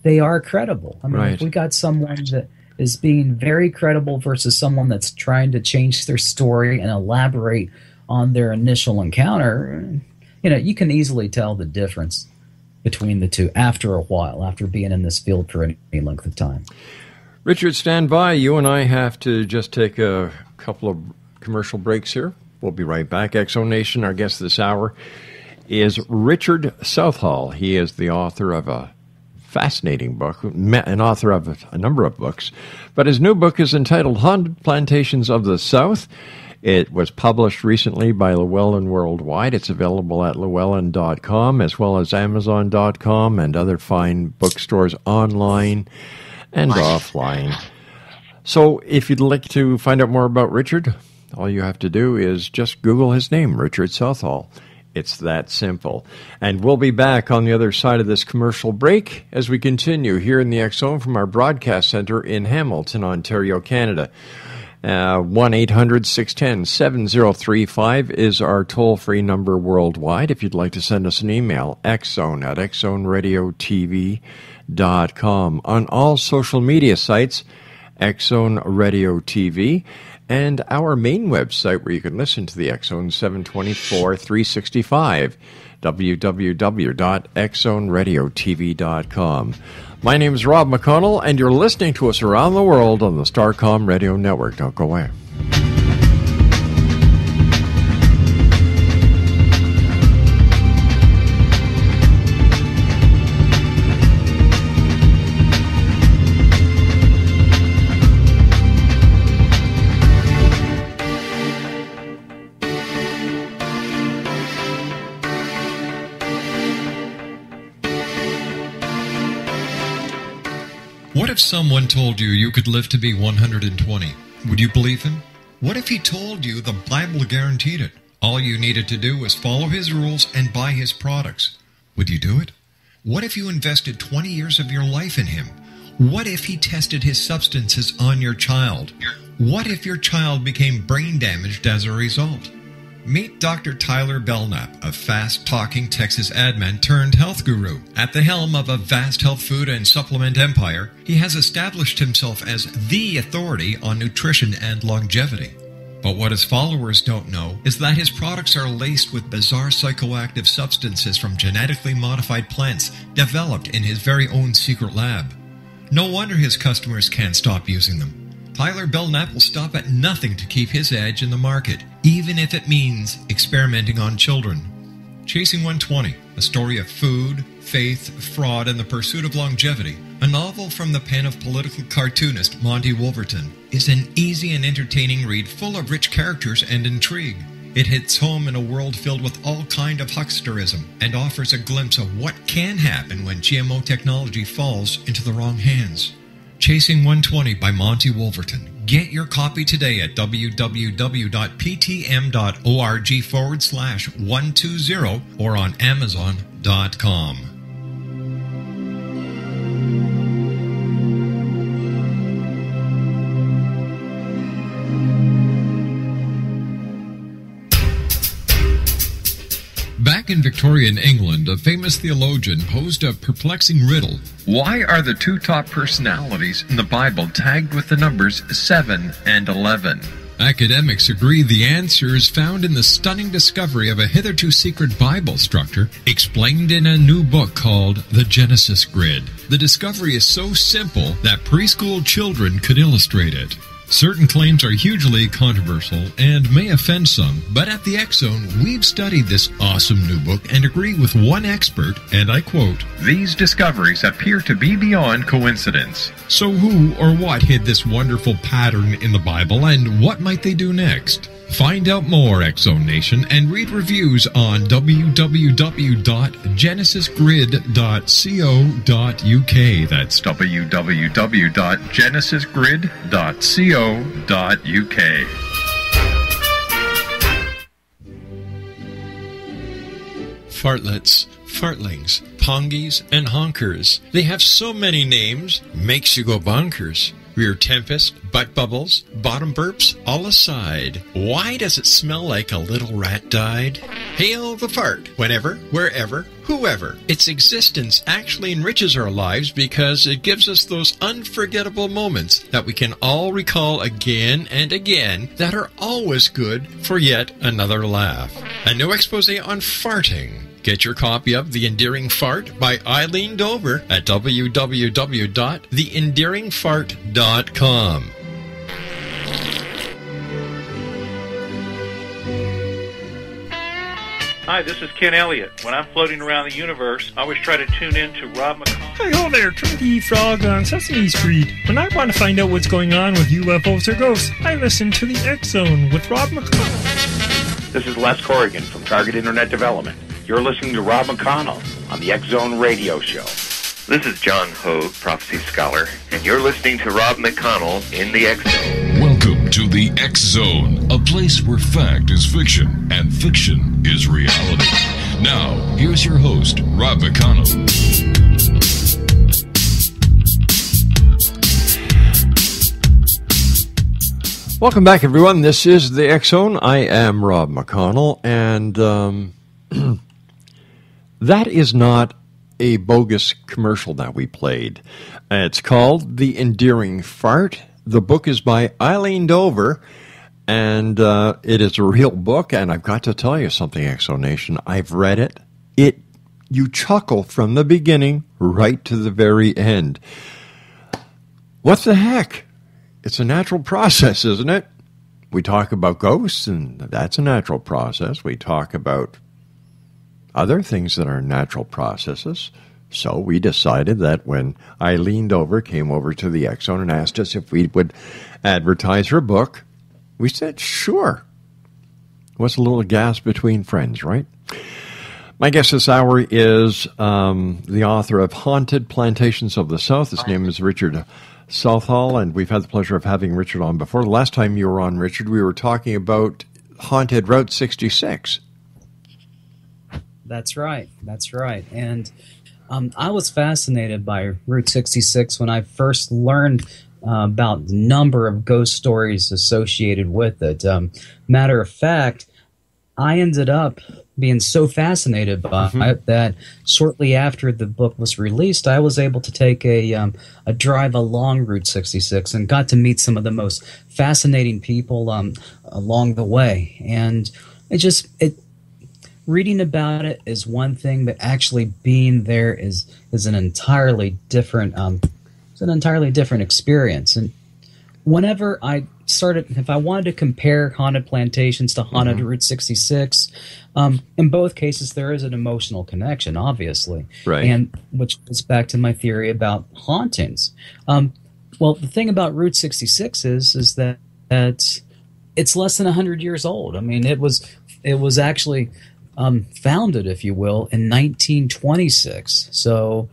they are credible. I mean, if we got someone that is being very credible versus someone that's trying to change their story and elaborate on their initial encounter, you can easily tell the difference between the two after a while, after being in this field for any length of time. Richard, stand by. You and I have to just take a couple of commercial breaks here. We'll be right back. Exo Nation, our guest this hour is Richard Southall. He is the author of a fascinating book, an author of a number of books, but his new book is entitled Haunted Plantations of the South. It was published recently by Llewellyn Worldwide. It's available at llewellyn.com as well as amazon.com and other fine bookstores online and offline. So if you'd like to find out more about Richard, all you have to do is just Google his name, Richard Southall. It's that simple. And we'll be back on the other side of this commercial break as we continue here in the X-Zone from our broadcast center in Hamilton, Ontario, Canada. 1-800-610-7035 is our toll-free number worldwide. If you'd like to send us an email, xzone@xzoneradiotv.com. On all social media sites, X-Zone Radio TV, and our main website where you can listen to the X-Zone 724 365, www.xzoneradiotv.com. My name is Rob McConnell, and you're listening to us around the world on the Starcom Radio Network. Don't go away. What if someone told you you could live to be 120? Would you believe him? What if he told you the Bible guaranteed it? All you needed to do was follow his rules and buy his products. Would you do it? What if you invested 20 years of your life in him? What if he tested his substances on your child? What if your child became brain damaged as a result? Meet Dr. Tyler Belknap, a fast-talking Texas admin turned health guru. At the helm of a vast health food and supplement empire, he has established himself as the authority on nutrition and longevity. But what his followers don't know is that his products are laced with bizarre psychoactive substances from genetically modified plants developed in his very own secret lab. No wonder his customers can't stop using them. Tyler Belknap will stop at nothing to keep his edge in the market, even if it means experimenting on children. Chasing 120, a story of food, faith, fraud, and the pursuit of longevity, a novel from the pen of political cartoonist Monty Wolverton, is an easy and entertaining read full of rich characters and intrigue. It hits home in a world filled with all kind of hucksterism and offers a glimpse of what can happen when GMO technology falls into the wrong hands. Chasing 120 by Monty Wolverton. Get your copy today at www.ptm.org/120 or on amazon.com. Back in Victorian England, a famous theologian posed a perplexing riddle. Why are the two top personalities in the Bible tagged with the numbers 7 and 11? Academics agree the answer is found in the stunning discovery of a hitherto secret Bible structure explained in a new book called The Genesis Grid. The discovery is so simple that preschool children could illustrate it. Certain claims are hugely controversial and may offend some, but at the X-Zone, we've studied this awesome new book and agree with one expert, and I quote, These discoveries appear to be beyond coincidence. So who or what hid this wonderful pattern in the Bible, and what might they do next? Find out more, X-Zone Nation, and read reviews on www.genesisgrid.co.uk. That's www.genesisgrid.co.uk. Fartlets, fartlings, pongies, and honkers. They have so many names, makes you go bonkers. Rear tempest, butt bubbles, bottom burps, all aside. Why does it smell like a little rat died? Hail the fart, whenever, wherever, whoever. Its existence actually enriches our lives because it gives us those unforgettable moments that we can all recall again and again that are always good for yet another laugh. A new expose on farting. Get your copy of The Endearing Fart by Eileen Dover at www.theendearingfart.com. Hi, this is Ken Elliott. When I'm floating around the universe, I always try to tune in to Rob McConnell. Hey, ho there, Twinkie Frog on Sesame Street. When I want to find out what's going on with UFOs or ghosts, I listen to the X Zone with Rob McConnell. This is Les Corrigan from Target Internet Development. You're listening to Rob McConnell on the X Zone Radio Show. This is John Hogue, Prophecy Scholar, and you're listening to Rob McConnell in the X Zone. Welcome to the X Zone, a place where fact is fiction and fiction is reality. Now, here's your host, Rob McConnell. Welcome back, everyone. This is the X Zone. I am Rob McConnell, and that is not a bogus commercial that we played. It's called The Endearing Fart. The book is by Eileen Dover, and it is a real book, and I've got to tell you something, Exo Nation. I've read it. You chuckle from the beginning right to the very end. What the heck? It's a natural process, isn't it? We talk about ghosts, and that's a natural process. We talk about other things that are natural processes. So we decided that when Eileen Dover came over to the X Zone and asked us if we would advertise her book, we said, sure. What's a little gas between friends, right? My guest this hour is the author of Haunted Plantations of the South. His name is Richard Southall, and we've had the pleasure of having Richard on before. The last time you were on, Richard, we were talking about Haunted Route 66. That's right. And I was fascinated by Route 66 when I first learned about the number of ghost stories associated with it. Matter of fact, I ended up being so fascinated by it that shortly after the book was released, I was able to take a drive along Route 66 and got to meet some of the most fascinating people along the way. And reading about it is one thing, but actually being there is an entirely different experience. And whenever I started, if I wanted to compare Haunted Plantations to Haunted Route 66, in both cases there is an emotional connection, obviously, right? And which goes back to my theory about hauntings. Well, the thing about Route 66 is that it's less than 100 years old. I mean, it was actually founded, if you will, in 1926. So,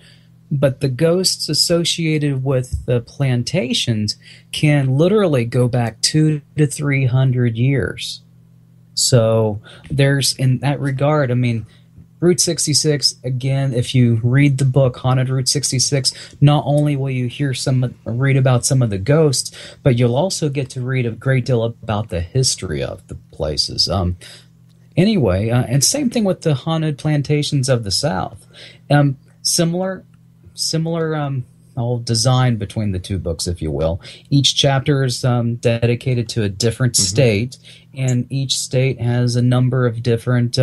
but the ghosts associated with the plantations can literally go back 200 to 300 years. So there's, in that regard, I mean, Route 66, again, if you read the book Haunted Route 66, not only will you read about some of the ghosts, but you'll also get to read a great deal about the history of the places. Anyway, and same thing with the Haunted Plantations of the South. Similar design between the two books, if you will. Each chapter is dedicated to a different state, and each state has a number of different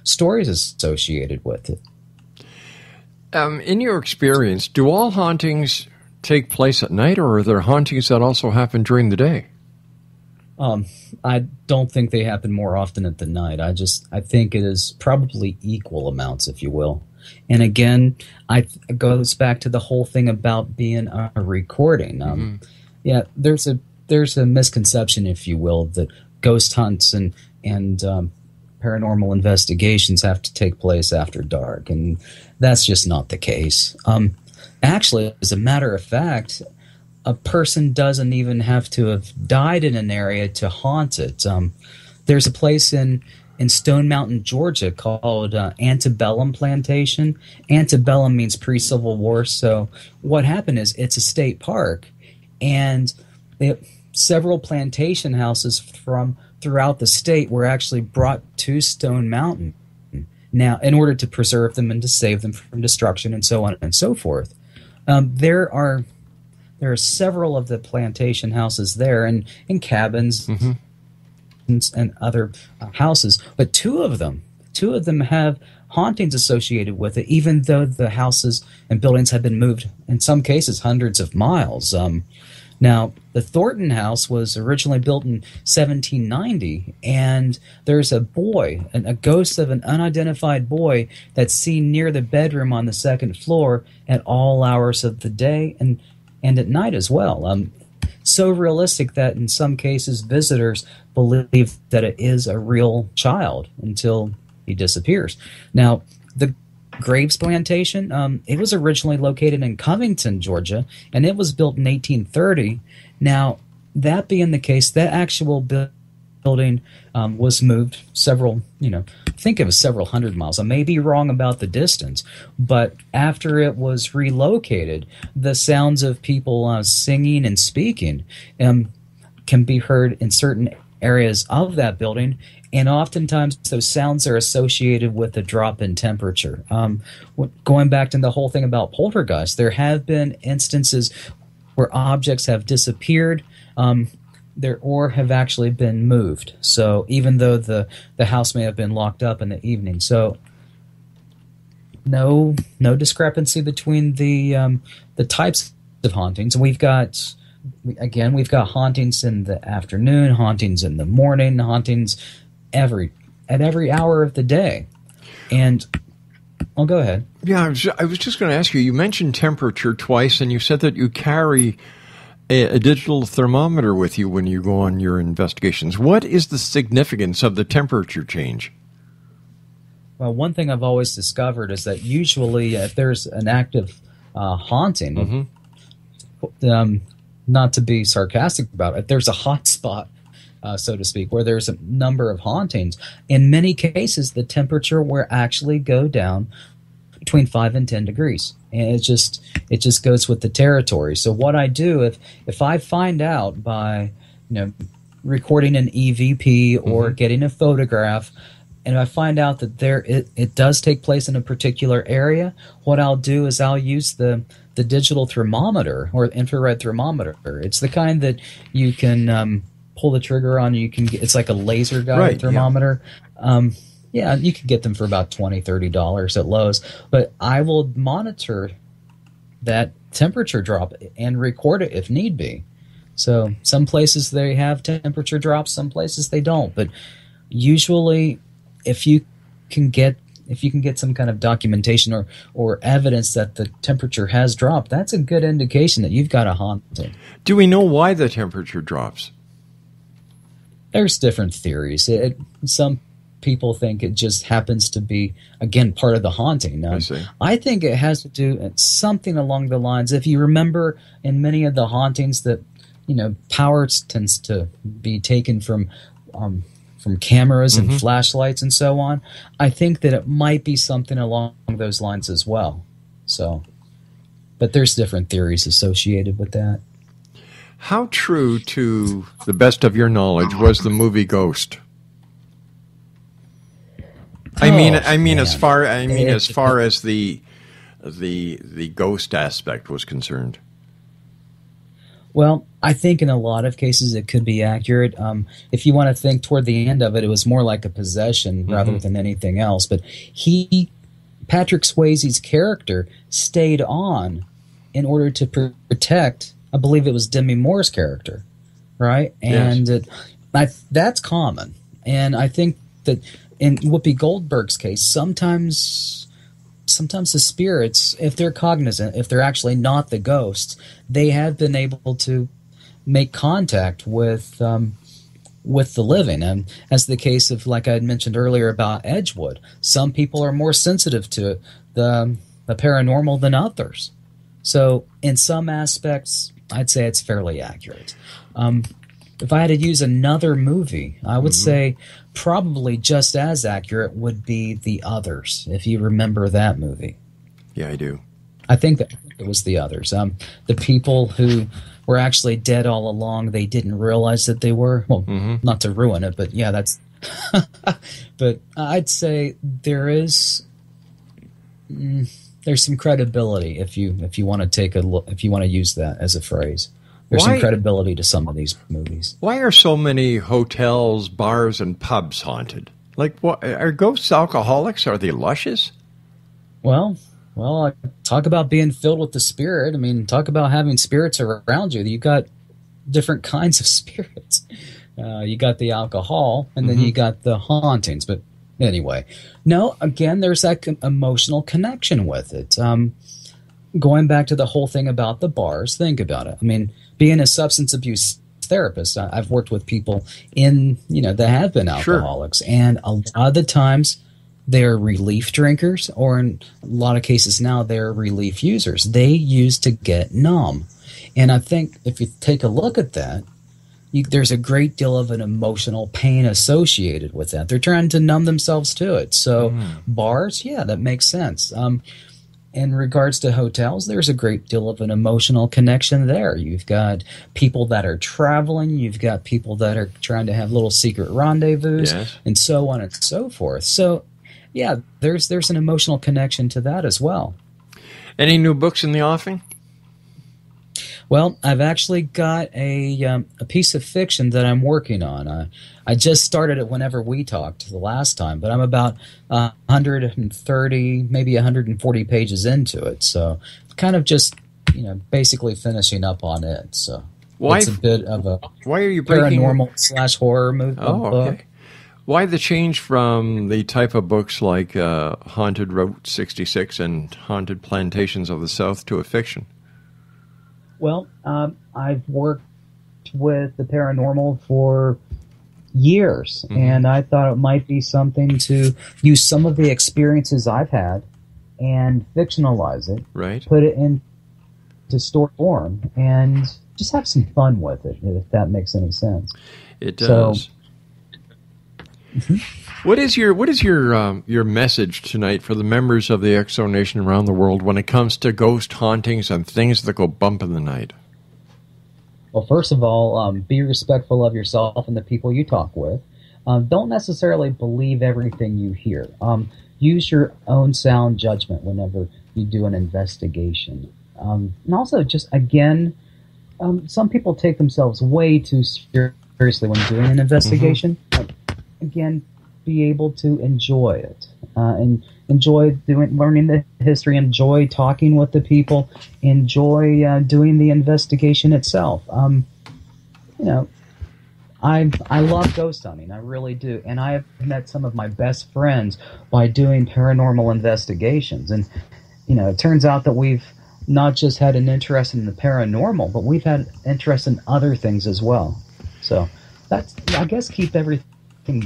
stories associated with it. In your experience, do all hauntings take place at night, or are there hauntings that also happen during the day? I don't think they happen more often at the night. I think it is probably equal amounts, if you will. And again, it goes back to the whole thing about being a recording. Yeah, there's a misconception, if you will, that ghost hunts and paranormal investigations have to take place after dark, and that's just not the case. Actually, as a matter of fact, a person doesn't even have to have died in an area to haunt it. There's a place in Stone Mountain, Georgia, called Antebellum Plantation. Antebellum means pre-Civil War, so what happened is it's a state park, and several plantation houses from throughout the state were actually brought to Stone Mountain now in order to preserve them and to save them from destruction and so on and so forth. There are several of the plantation houses there, and cabins and other houses, but two of them have hauntings associated with it, even though the houses and buildings have been moved, in some cases, hundreds of miles. Now, the Thornton House was originally built in 1790, and there's a boy, a ghost of an unidentified boy, that's seen near the bedroom on the second floor at all hours of the day and at night as well. So realistic that in some cases visitors believe that it is a real child until he disappears. Now, the Graves Plantation, it was originally located in Covington, Georgia, and it was built in 1830. Now, that being the case, that actual building was moved several, I think it was several hundred miles. I may be wrong about the distance, but after it was relocated, the sounds of people singing and speaking can be heard in certain areas of that building, and oftentimes those sounds are associated with a drop in temperature. Going back to the whole thing about poltergeist, there have been instances where objects have disappeared or have actually been moved. So even though the house may have been locked up in the evening. So no discrepancy between the types of hauntings. We've got hauntings in the afternoon, hauntings in the morning, hauntings at every hour of the day. And I'll go ahead. Yeah, I was just going to ask you, you mentioned temperature twice, and you said that you carry a digital thermometer with you when you go on your investigations. What is the significance of the temperature change? Well, one thing I've always discovered is that usually if there's an active haunting, not to be sarcastic about it, there's a hot spot, so to speak, where there's a number of hauntings. In many cases, the temperature will actually go down between 5 and 10 degrees. And it just goes with the territory. So what I do, if I find out by recording an EVP or getting a photograph, and I find out that it does take place in a particular area, what I'll do is I'll use the digital thermometer or infrared thermometer. It's the kind that you can pull the trigger on. It's like a laser guided thermometer. Yeah. You can get them for about $20, $30 at Lowe's. But I will monitor that temperature drop and record it if need be. So some places they have temperature drops, some places they don't. But usually, if you can get some kind of documentation or evidence that the temperature has dropped, that's a good indication that you've got a haunting. Do we know why the temperature drops? There's different theories. Some people think it just happens to be, again, part of the haunting. I think it has to do something along the lines, if you remember in many of the hauntings that, power tends to be taken from cameras and flashlights and so on. I think that it might be something along those lines as well. So, but there's different theories associated with that. How true, to the best of your knowledge, was the movie Ghost? I mean, as far as the ghost aspect was concerned. Well, I think in a lot of cases it could be accurate. If you want to think toward the end of it, it was more like a possession rather than anything else. But Patrick Swayze's character stayed on in order to protect, I believe it was Demi Moore's character, right? And that's common. And I think that in Whoopi Goldberg's case, sometimes the spirits, if they're cognizant, if they're actually not the ghosts, they have been able to make contact with the living. And as the case of, like I had mentioned earlier about Edgewood, some people are more sensitive to the paranormal than others. So in some aspects, I'd say it's fairly accurate. If I had to use another movie, I would say probably just as accurate would be The Others, if you remember that movie. Yeah, I do. I think that it was The Others. The people who were actually dead all along, they didn't realize that they were. Well, not to ruin it, but yeah, that's... But I'd say there's some credibility if you want to take a look, if you want to use that as a phrase. There's some credibility to some of these movies. Why are so many hotels, bars, and pubs haunted? Like, what are ghosts alcoholics? Are they luscious? Well, talk about being filled with the spirit. I mean, talk about having spirits around you. You got different kinds of spirits. You got the alcohol, and then you got the hauntings. But anyway, no, again, there's that emotional connection with it. Going back to the whole thing about the bars, think about it. I mean, being a substance abuse therapist, I've worked with people that have been alcoholics, and a lot of the times they're relief drinkers, or in a lot of cases now they're relief users. They use to get numb. And I think if you take a look at that, there's a great deal of an emotional pain associated with that. They're trying to numb themselves to it. So bars, yeah, that makes sense. In regards to hotels, there's a great deal of an emotional connection there. You've got people that are traveling. You've got people that are trying to have little secret rendezvous, and so on and so forth. So, yeah, there's an emotional connection to that as well. Any new books in the offing? Well, I've actually got a piece of fiction that I'm working on. I just started it whenever we talked the last time, but I'm about 130, maybe 140 pages into it. So kind of just, basically finishing up on it. So it's a bit of a paranormal / horror movie book. Why the change from the type of books like Haunted Route 66 and Haunted Plantations of the South to a fiction? Well, I've worked with the paranormal for years, and I thought it might be something to use some of the experiences I've had and fictionalize it, put it into story form, and just have some fun with it, if that makes any sense. It does. What is your message tonight for the members of the X Zone Nation around the world when it comes to ghost hauntings and things that go bump in the night? Well, first of all, be respectful of yourself and the people you talk with. Don't necessarily believe everything you hear. Use your own sound judgment whenever you do an investigation. And also, just again, some people take themselves way too seriously when doing an investigation. Again, be able to enjoy it and enjoy learning the history, enjoy talking with the people, enjoy doing the investigation itself. I love ghost hunting, I really do, and I have met some of my best friends by doing paranormal investigations. And it turns out that we've not just had an interest in the paranormal, but we've had interest in other things as well. So that's, I guess, keep everything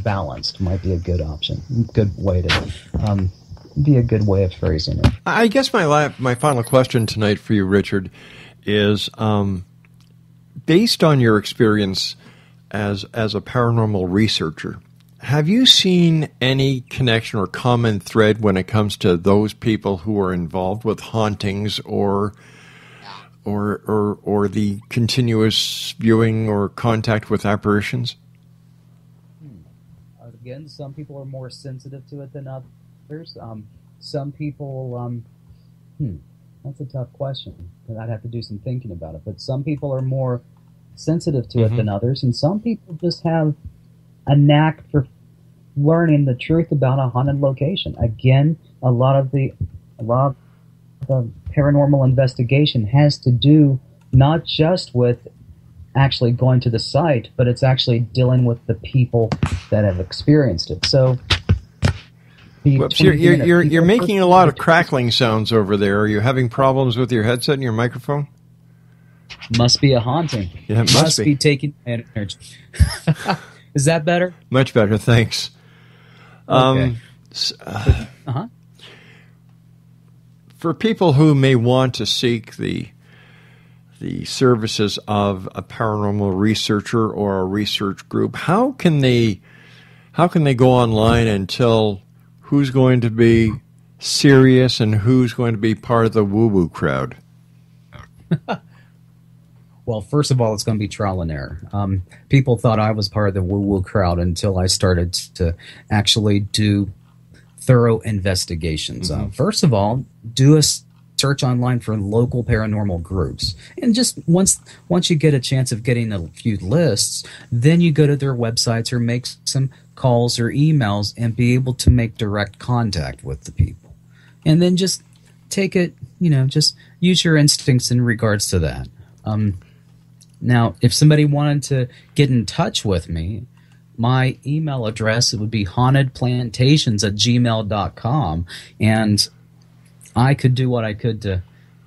balanced might be a good option, good way to be a good way of phrasing it. I guess my final question tonight for you, Richard, is based on your experience as a paranormal researcher, have you seen any connection or common thread when it comes to those people who are involved with hauntings or the continuous viewing or contact with apparitions? Again, some people are more sensitive to it than others. Some people, that's a tough question, because I'd have to do some thinking about it. But some people are more sensitive to it than others, and some people just have a knack for learning the truth about a haunted location. Again, a lot of the paranormal investigation has to do not just with actually going to the site, but it's actually dealing with the people that have experienced it. So Whoops, you're making a lot of crackling sounds over there. Are you having problems with your headset and your microphone? Must be a haunting. Yeah, it must be taking energy. Is that better? Much better, thanks. Okay. For people who may want to seek the services of a paranormal researcher or a research group, how can they go online and tell who's going to be serious and who's going to be part of the woo-woo crowd? Well, first of all, it's going to be trial and error. People thought I was part of the woo-woo crowd until I started to actually do thorough investigations. First of all, do a search online for local paranormal groups. And just once you get a chance of getting a few lists, then you go to their websites or make some calls or emails and be able to make direct contact with the people. And then just take it, just use your instincts in regards to that. Now, if somebody wanted to get in touch with me, my email address, it would be hauntedplantations@gmail.com, and I could do what I could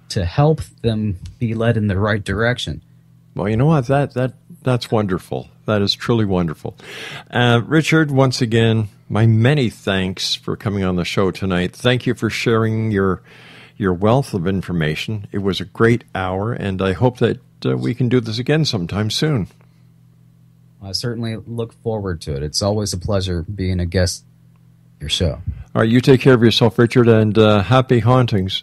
to help them be led in the right direction. Well, you know what? That's wonderful. That is truly wonderful. Richard, once again, my many thanks for coming on the show tonight. Thank you for sharing your wealth of information. It was a great hour, and I hope that we can do this again sometime soon. I certainly look forward to it. It's always a pleasure being a guest on your show. All right, you take care of yourself, Richard, and happy hauntings.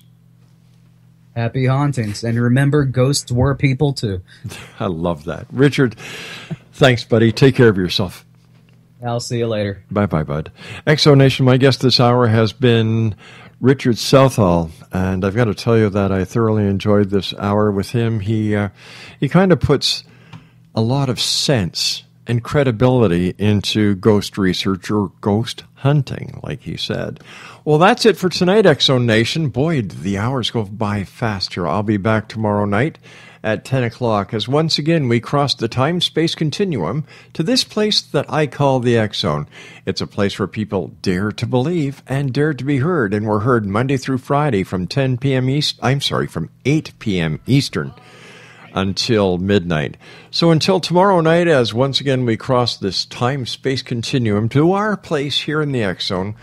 Happy hauntings. And remember, ghosts were people, too. I love that. Richard, thanks, buddy. Take care of yourself. I'll see you later. Bye-bye, bud. Exonation, my guest this hour has been Richard Southall, and I've got to tell you that I thoroughly enjoyed this hour with him. He kind of puts a lot of sense and credibility into ghost research or ghost hunting, like he said. Well, that's it for tonight, Exo Nation. Boy, the hours go by fast here. I'll be back tomorrow night at 10 o'clock as once again we cross the time-space continuum to this place that I call the X-Zone. It's a place where people dare to believe and dare to be heard, and we're heard Monday through Friday from 10 p.m. from 8 p.m. Eastern until midnight. So until tomorrow night, as once again we cross this time-space continuum to our place here in the X-Zone,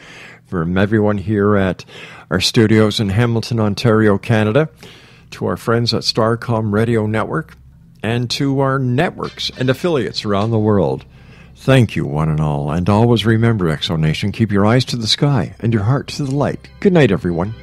from everyone here at our studios in Hamilton, Ontario, Canada, to our friends at Starcom Radio Network, and to our networks and affiliates around the world. Thank you, one and all, and always remember, Exo Nation, keep your eyes to the sky and your heart to the light. Good night, everyone.